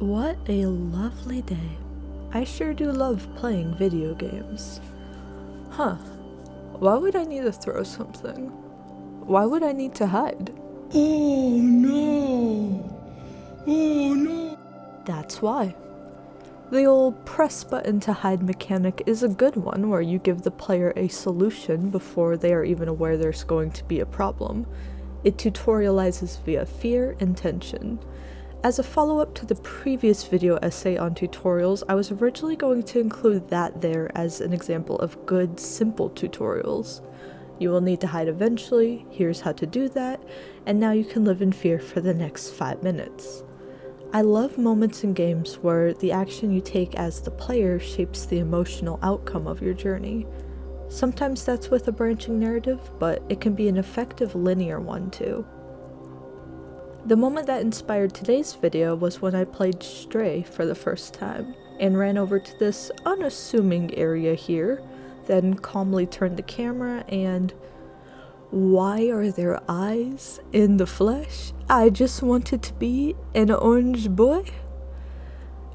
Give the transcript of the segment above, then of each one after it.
What a lovely day. I sure do love playing video games. Huh. Why would I need to throw something? Why would I need to hide? Oh no! Oh no! That's why. The old press button to hide mechanic is a good one where you give the player a solution before they are even aware there's going to be a problem. It tutorializes via fear and tension. As a follow-up to the previous video essay on tutorials, I was originally going to include that there as an example of good, simple tutorials. You will need to hide eventually, here's how to do that, and now you can live in fear for the next 5 minutes. I love moments in games where the action you take as the player shapes the emotional outcome of your journey. Sometimes that's with a branching narrative, but it can be an effective linear one too. The moment that inspired today's video was when I played Stray for the first time, and ran over to this unassuming area here, then calmly turned the camera and... why are there eyes in the flesh? I just wanted to be an orange boy.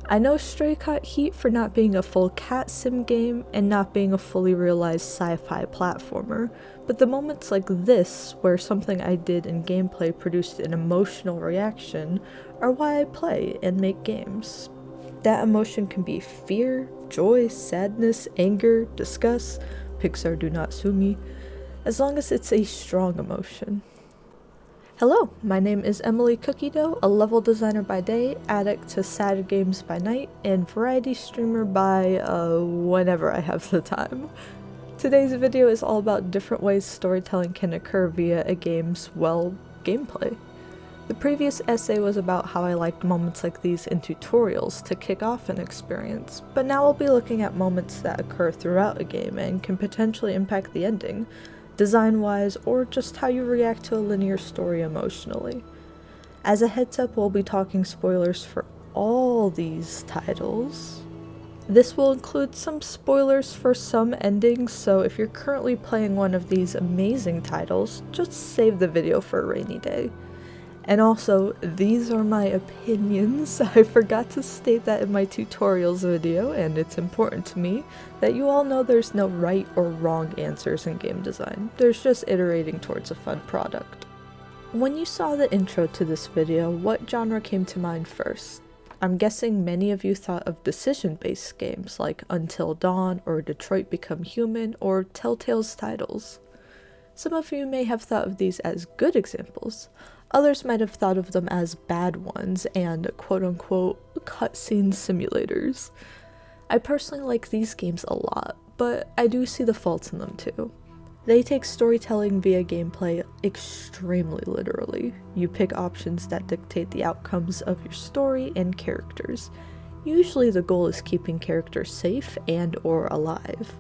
I know Stray caught heat for not being a full cat sim game and not being a fully realized sci-fi platformer, but the moments like this, where something I did in gameplay produced an emotional reaction, are why I play and make games. That emotion can be fear, joy, sadness, anger, disgust, Pixar do not sue me, as long as it's a strong emotion. Hello, my name is Emily Cookie Dough, a level designer by day, addict to sad games by night, and variety streamer by whenever I have the time. Today's video is all about different ways storytelling can occur via a game's, well, gameplay. The previous essay was about how I liked moments like these in tutorials to kick off an experience, but now we'll be looking at moments that occur throughout a game and can potentially impact the ending, design-wise, or just how you react to a linear story emotionally. As a heads up, we'll be talking spoilers for all these titles. This will include some spoilers for some endings, so if you're currently playing one of these amazing titles, just save the video for a rainy day. And also, these are my opinions. I forgot to state that in my tutorials video, and it's important to me that you all know there's no right or wrong answers in game design. There's just iterating towards a fun product. When you saw the intro to this video, what genre came to mind first? I'm guessing many of you thought of decision-based games like Until Dawn or Detroit Become Human or Telltale's titles. Some of you may have thought of these as good examples. Others might have thought of them as bad ones and quote-unquote cutscene simulators. I personally like these games a lot, but I do see the faults in them too. They take storytelling via gameplay extremely literally. You pick options that dictate the outcomes of your story and characters. Usually the goal is keeping characters safe and or alive.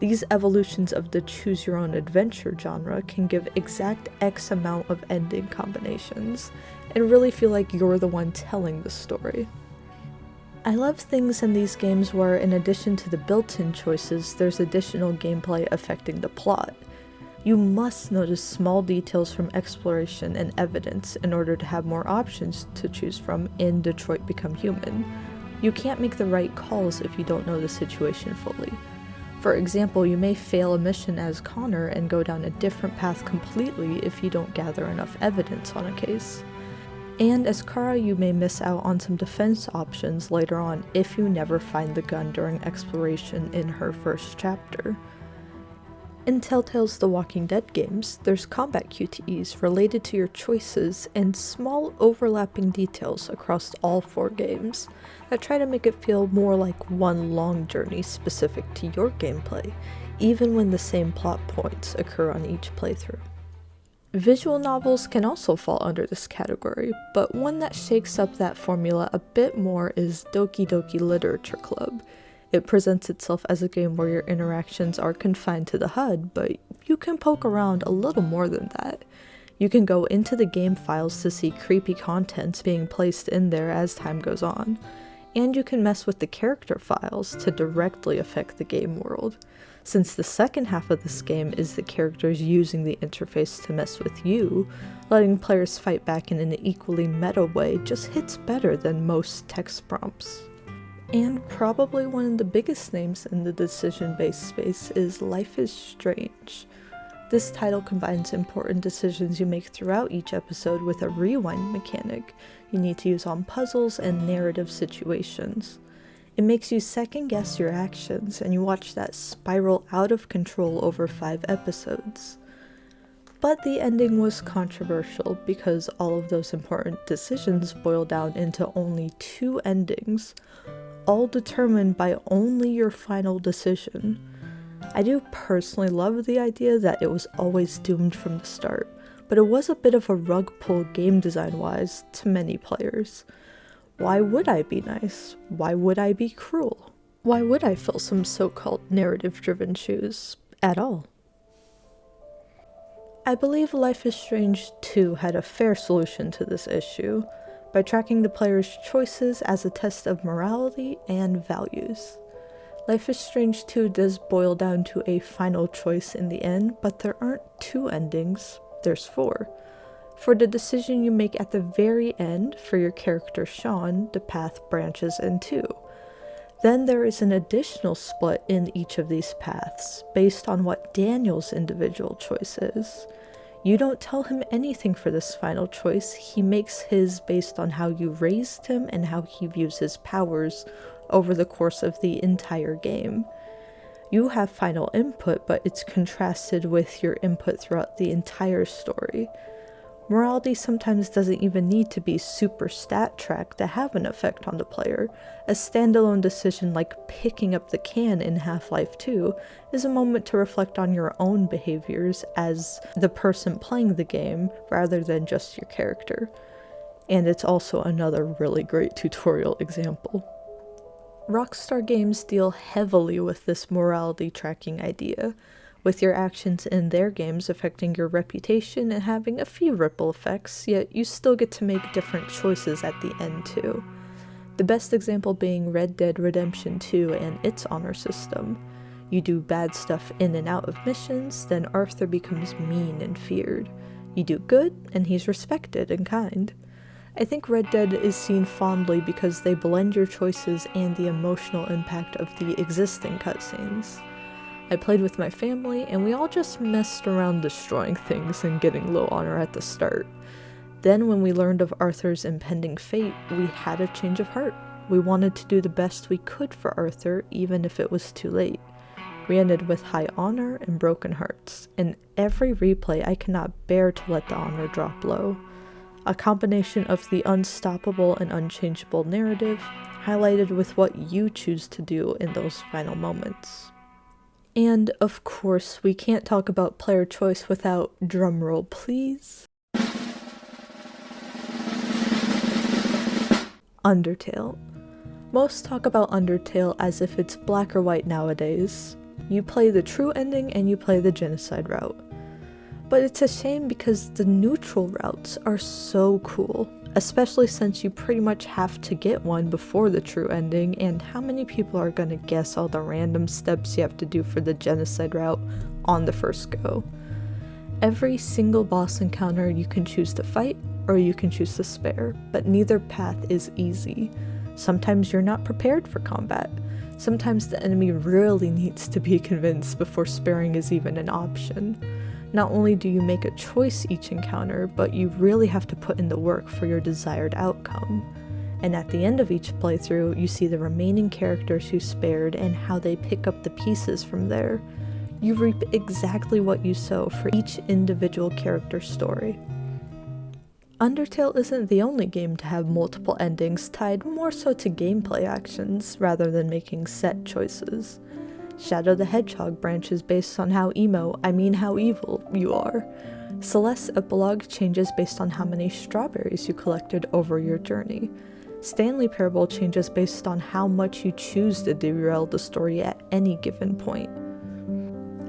These evolutions of the choose-your-own-adventure genre can give exact X amount of ending combinations, and really feel like you're the one telling the story. I love things in these games where, in addition to the built-in choices, there's additional gameplay affecting the plot. You must notice small details from exploration and evidence in order to have more options to choose from in Detroit Become Human. You can't make the right calls if you don't know the situation fully. For example, you may fail a mission as Connor and go down a different path completely if you don't gather enough evidence on a case. And as Kara, you may miss out on some defense options later on if you never find the gun during exploration in her first chapter. In Telltale's The Walking Dead games, there's combat QTEs related to your choices and small overlapping details across all 4 games that try to make it feel more like one long journey specific to your gameplay, even when the same plot points occur on each playthrough. Visual novels can also fall under this category, but one that shakes up that formula a bit more is Doki Doki Literature Club. It presents itself as a game where your interactions are confined to the HUD, but you can poke around a little more than that. You can go into the game files to see creepy contents being placed in there as time goes on, and you can mess with the character files to directly affect the game world. Since the second half of this game is the characters using the interface to mess with you, letting players fight back in an equally meta way just hits better than most text prompts. And probably one of the biggest names in the decision-based space is Life is Strange. This title combines important decisions you make throughout each episode with a rewind mechanic you need to use on puzzles and narrative situations. It makes you second guess your actions, and you watch that spiral out of control over 5 episodes. But the ending was controversial because all of those important decisions boil down into only 2 endings, all determined by only your final decision. I do personally love the idea that it was always doomed from the start, but it was a bit of a rug pull game design-wise to many players. Why would I be nice? Why would I be cruel? Why would I fill some so-called narrative-driven shoes at all? I believe Life is Strange 2 had a fair solution to this issue, by tracking the player's choices as a test of morality and values. Life is Strange 2 does boil down to a final choice in the end, but there aren't 2 endings, there's 4. For the decision you make at the very end, for your character Sean, the path branches in 2. Then there is an additional split in each of these paths, based on what Daniel's individual choice is. You don't tell him anything for this final choice, he makes his based on how you raised him and how he views his powers over the course of the entire game. You have final input, but it's contrasted with your input throughout the entire story. Morality sometimes doesn't even need to be super stat tracked to have an effect on the player. A standalone decision like picking up the can in Half-Life 2 is a moment to reflect on your own behaviors as the person playing the game rather than just your character. And it's also another really great tutorial example. Rockstar Games deal heavily with this morality tracking idea, with your actions in their games affecting your reputation and having a few ripple effects, yet you still get to make different choices at the end too. The best example being Red Dead Redemption 2 and its honor system. You do bad stuff in and out of missions, then Arthur becomes mean and feared. You do good, and he's respected and kind. I think Red Dead is seen fondly because they blend your choices and the emotional impact of the existing cutscenes. I played with my family, and we all just messed around destroying things and getting low honor at the start. Then when we learned of Arthur's impending fate, we had a change of heart. We wanted to do the best we could for Arthur, even if it was too late. We ended with high honor and broken hearts. In every replay, I cannot bear to let the honor drop low. A combination of the unstoppable and unchangeable narrative, highlighted with what you choose to do in those final moments. And, of course, we can't talk about player choice without drumroll, please. Undertale. Most talk about Undertale as if it's black or white nowadays. You play the true ending and you play the genocide route. But it's a shame because the neutral routes are so cool, especially since you pretty much have to get one before the true ending, and how many people are gonna guess all the random steps you have to do for the genocide route on the first go. Every single boss encounter you can choose to fight, or you can choose to spare, but neither path is easy. Sometimes you're not prepared for combat. Sometimes the enemy really needs to be convinced before sparing is even an option. Not only do you make a choice each encounter, but you really have to put in the work for your desired outcome. And at the end of each playthrough, you see the remaining characters who spared and how they pick up the pieces from there. You reap exactly what you sow for each individual character's story. Undertale isn't the only game to have multiple endings tied more so to gameplay actions rather than making set choices. Shadow the Hedgehog branches based on how how evil you are. Celeste's epilogue changes based on how many strawberries you collected over your journey. Stanley Parable changes based on how much you choose to derail the story at any given point.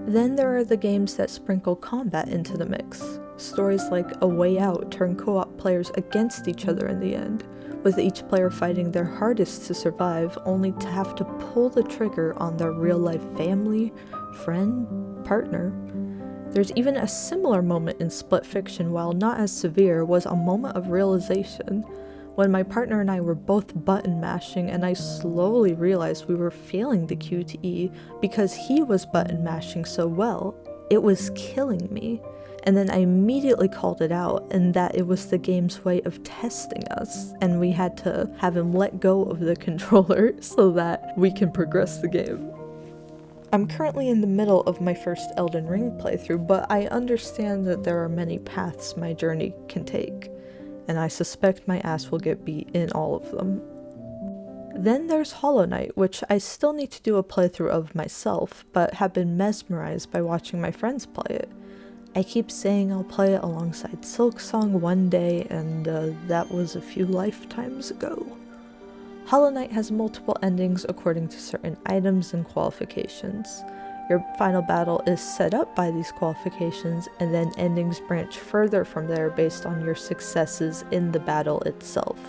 Then there are the games that sprinkle combat into the mix. Stories like A Way Out turn co-op players against each other in the end, with each player fighting their hardest to survive only to have to pull the trigger on their real-life family, friend, partner. There's even a similar moment in Split Fiction, while not as severe, was a moment of realization when my partner and I were both button mashing and I slowly realized we were failing the QTE because he was button mashing so well. It was killing me. And then I immediately called it out, and that it was the game's way of testing us, and we had to have him let go of the controller so that we can progress the game. I'm currently in the middle of my first Elden Ring playthrough, but I understand that there are many paths my journey can take, and I suspect my ass will get beat in all of them. Then there's Hollow Knight, which I still need to do a playthrough of myself, but have been mesmerized by watching my friends play it. I keep saying I'll play it alongside Silksong one day, and that was a few lifetimes ago. Hollow Knight has multiple endings according to certain items and qualifications. Your final battle is set up by these qualifications, and then endings branch further from there based on your successes in the battle itself.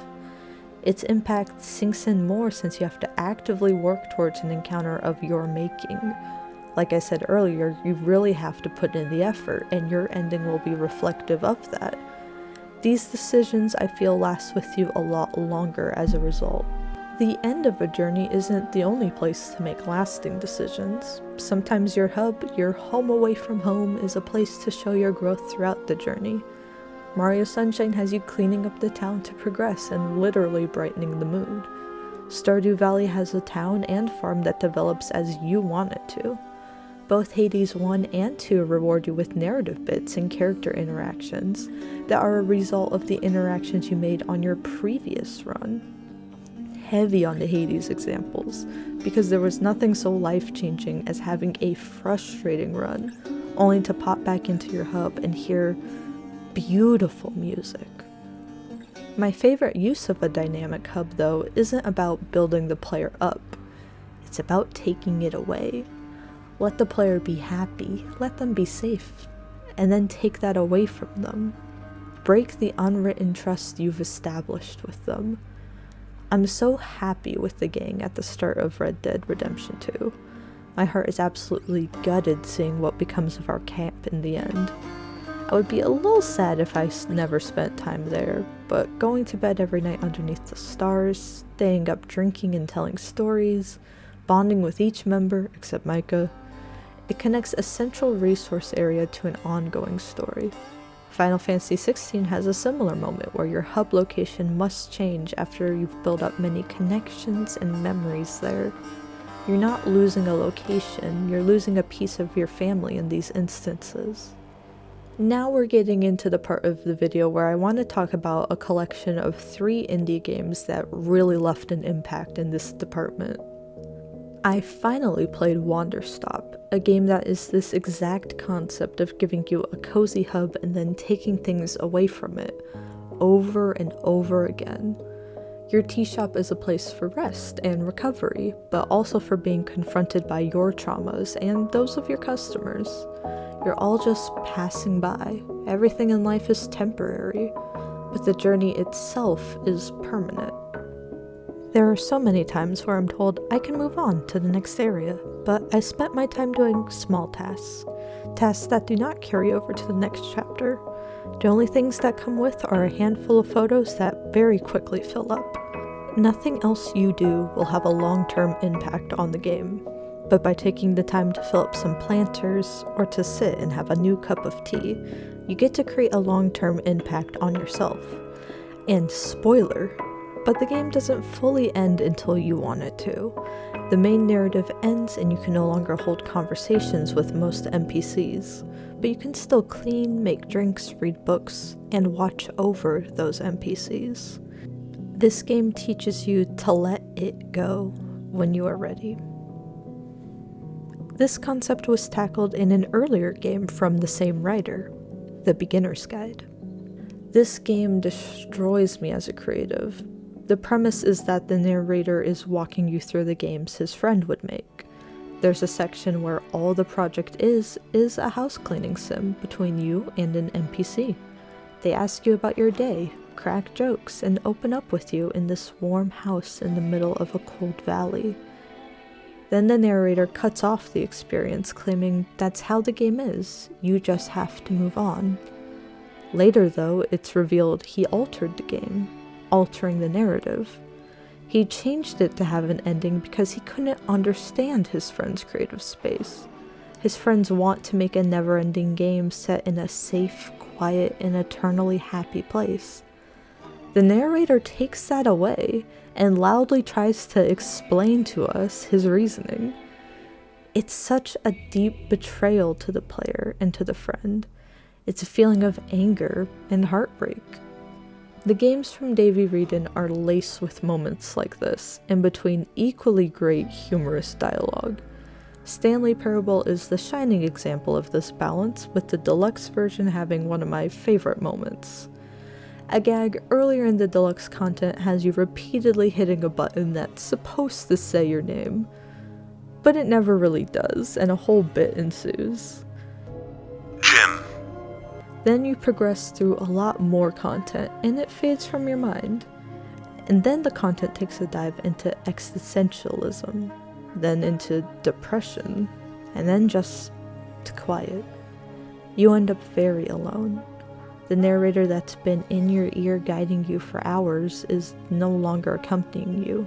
Its impact sinks in more since you have to actively work towards an encounter of your making. Like I said earlier, you really have to put in the effort, and your ending will be reflective of that. These decisions, I feel, last with you a lot longer as a result. The end of a journey isn't the only place to make lasting decisions. Sometimes your hub, your home away from home, is a place to show your growth throughout the journey. Mario Sunshine has you cleaning up the town to progress and literally brightening the mood. Stardew Valley has a town and farm that develops as you want it to. Both Hades 1 and 2 reward you with narrative bits and character interactions that are a result of the interactions you made on your previous run. Heavy on the Hades examples, because there was nothing so life-changing as having a frustrating run, only to pop back into your hub and hear beautiful music. My favorite use of a dynamic hub, though, isn't about building the player up. It's about taking it away. Let the player be happy, let them be safe, and then take that away from them. Break the unwritten trust you've established with them. I'm so happy with the gang at the start of Red Dead Redemption 2. My heart is absolutely gutted seeing what becomes of our camp in the end. I would be a little sad if I never spent time there, but going to bed every night underneath the stars, staying up drinking and telling stories, bonding with each member except Micah, it connects a central resource area to an ongoing story. Final Fantasy XVI has a similar moment where your hub location must change after you've built up many connections and memories there. You're not losing a location, you're losing a piece of your family in these instances. Now we're getting into the part of the video where I want to talk about a collection of 3 indie games that really left an impact in this department. I finally played Wanderstop, a game that is this exact concept of giving you a cozy hub and then taking things away from it, over and over again. Your tea shop is a place for rest and recovery, but also for being confronted by your traumas and those of your customers. You're all just passing by. Everything in life is temporary, but the journey itself is permanent. There are so many times where I'm told I can move on to the next area, but I spent my time doing small tasks. Tasks that do not carry over to the next chapter. The only things that come with are a handful of photos that very quickly fill up. Nothing else you do will have a long-term impact on the game, but by taking the time to fill up some planters or to sit and have a new cup of tea, you get to create a long-term impact on yourself. And spoiler, but the game doesn't fully end until you want it to. The main narrative ends and you can no longer hold conversations with most NPCs, but you can still clean, make drinks, read books, and watch over those NPCs. This game teaches you to let it go when you are ready. This concept was tackled in an earlier game from the same writer, The Beginner's Guide. This game destroys me as a creative. The premise is that the narrator is walking you through the games his friend would make. There's a section where all the project is a house cleaning sim between you and an NPC. They ask you about your day, crack jokes, and open up with you in this warm house in the middle of a cold valley. Then the narrator cuts off the experience, claiming that's how the game is, you just have to move on. Later though, it's revealed he altered the game, altering the narrative. He changed it to have an ending because he couldn't understand his friend's creative space. His friends want to make a never-ending game set in a safe, quiet, and eternally happy place. The narrator takes that away and loudly tries to explain to us his reasoning. It's such a deep betrayal to the player and to the friend. It's a feeling of anger and heartbreak. The games from Davey Wreden are laced with moments like this, in between equally great humorous dialogue. Stanley Parable is the shining example of this balance, with the deluxe version having one of my favorite moments. A gag earlier in the deluxe content has you repeatedly hitting a button that's supposed to say your name, but it never really does, and a whole bit ensues. Jim. Then you progress through a lot more content, and it fades from your mind. And then the content takes a dive into existentialism, then into depression, and then just to quiet. You end up very alone. The narrator that's been in your ear guiding you for hours is no longer accompanying you.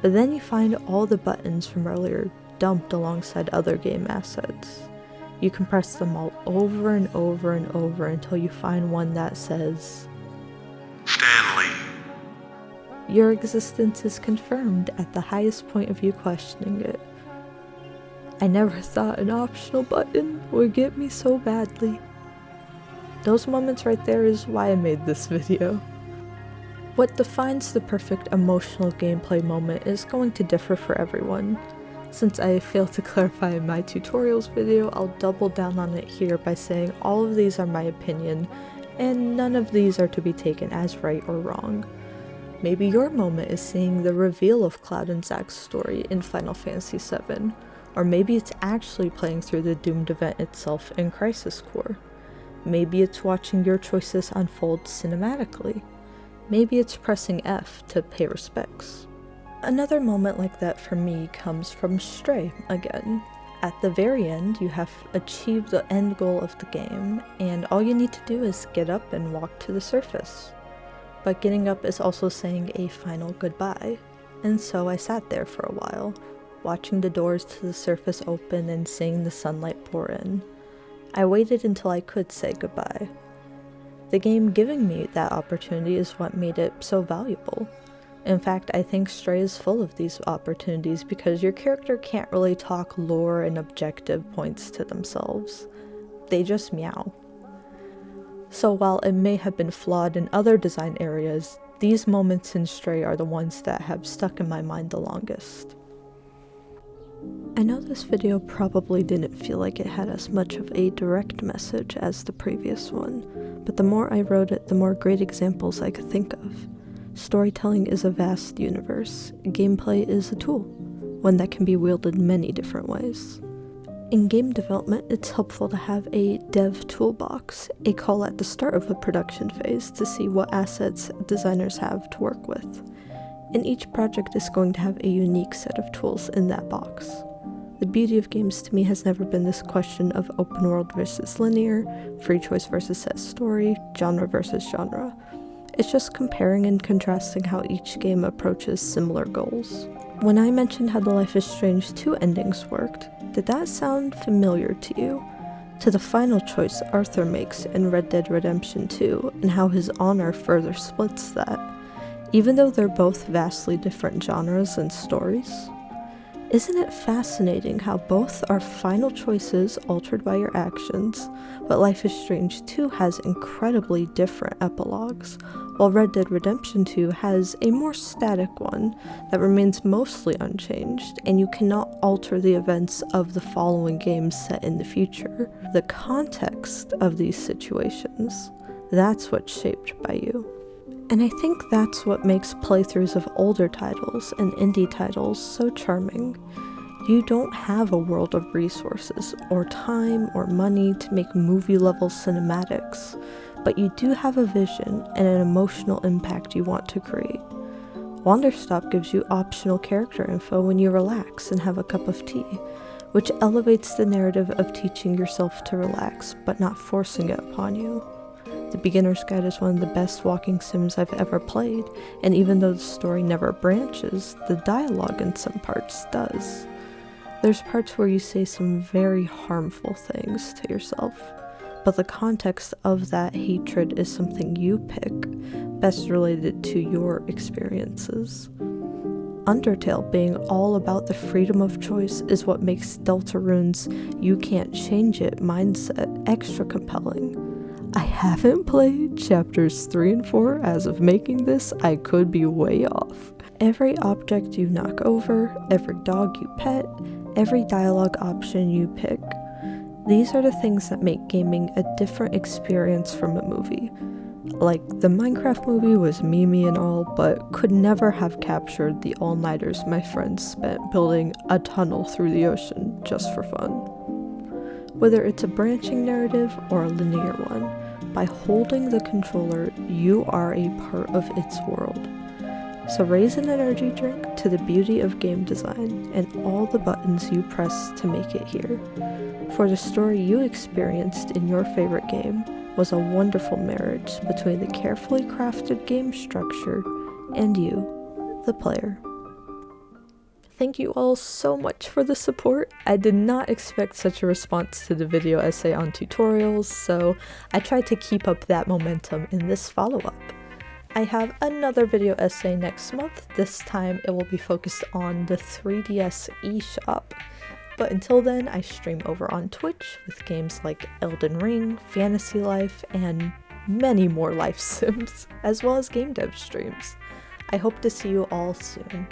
But then you find all the buttons from earlier dumped alongside other game assets. You can press them all over and over and over until you find one that says, Stanley. Your existence is confirmed at the highest point of you questioning it. I never thought an optional button would get me so badly. Those moments right there is why I made this video. What defines the perfect emotional gameplay moment is going to differ for everyone. Since I failed to clarify in my tutorials video, I'll double down on it here by saying all of these are my opinion, and none of these are to be taken as right or wrong. Maybe your moment is seeing the reveal of Cloud and Zack's story in Final Fantasy VII, or maybe it's actually playing through the doomed event itself in Crisis Core. Maybe it's watching your choices unfold cinematically. Maybe it's pressing F to pay respects. Another moment like that for me comes from Stray again. At the very end, you have achieved the end goal of the game, and all you need to do is get up and walk to the surface. But getting up is also saying a final goodbye, and so I sat there for a while, watching the doors to the surface open and seeing the sunlight pour in. I waited until I could say goodbye. The game giving me that opportunity is what made it so valuable. In fact, I think Stray is full of these opportunities because your character can't really talk lore and objective points to themselves. They just meow. So while it may have been flawed in other design areas, these moments in Stray are the ones that have stuck in my mind the longest. I know this video probably didn't feel like it had as much of a direct message as the previous one, but the more I wrote it, the more great examples I could think of. Storytelling is a vast universe. Gameplay is a tool, one that can be wielded many different ways. In game development, it's helpful to have a dev toolbox, a call at the start of a production phase to see what assets designers have to work with. And each project is going to have a unique set of tools in that box. The beauty of games to me has never been this question of open world versus linear, free choice versus set story, genre versus genre. It's just comparing and contrasting how each game approaches similar goals. When I mentioned how the Life is Strange 2 endings worked, did that sound familiar to you? To the final choice Arthur makes in Red Dead Redemption 2, and how his honor further splits that, even though they're both vastly different genres and stories? Isn't it fascinating how both are final choices altered by your actions, but Life is Strange 2 has incredibly different epilogues, while Red Dead Redemption 2 has a more static one that remains mostly unchanged, and you cannot alter the events of the following games set in the future. The context of these situations, that's what's shaped by you. And I think that's what makes playthroughs of older titles and indie titles so charming. You don't have a world of resources, or time, or money to make movie-level cinematics, but you do have a vision and an emotional impact you want to create. Wanderstop gives you optional character info when you relax and have a cup of tea, which elevates the narrative of teaching yourself to relax, but not forcing it upon you. The Beginner's Guide is one of the best walking sims I've ever played, and even though the story never branches, the dialogue in some parts does. There's parts where you say some very harmful things to yourself, but the context of that hatred is something you pick, best related to your experiences. Undertale being all about the freedom of choice is what makes Deltarune's "you can't change it" mindset extra compelling. I haven't played chapters 3 and 4 as of making this. I could be way off. Every object you knock over, every dog you pet, every dialogue option you pick. These are the things that make gaming a different experience from a movie. Like, the Minecraft movie was memey and all, but could never have captured the all-nighters my friends spent building a tunnel through the ocean just for fun. Whether it's a branching narrative or a linear one, by holding the controller, you are a part of its world. So raise an energy drink to the beauty of game design and all the buttons you press to make it here. For the story you experienced in your favorite game was a wonderful marriage between the carefully crafted game structure and you, the player. Thank you all so much for the support. I did not expect such a response to the video essay on tutorials, so I tried to keep up that momentum in this follow-up. I have another video essay next month. This time it will be focused on the 3DS eShop. But until then, I stream over on Twitch with games like Elden Ring, Fantasy Life, and many more life sims, as well as game dev streams. I hope to see you all soon.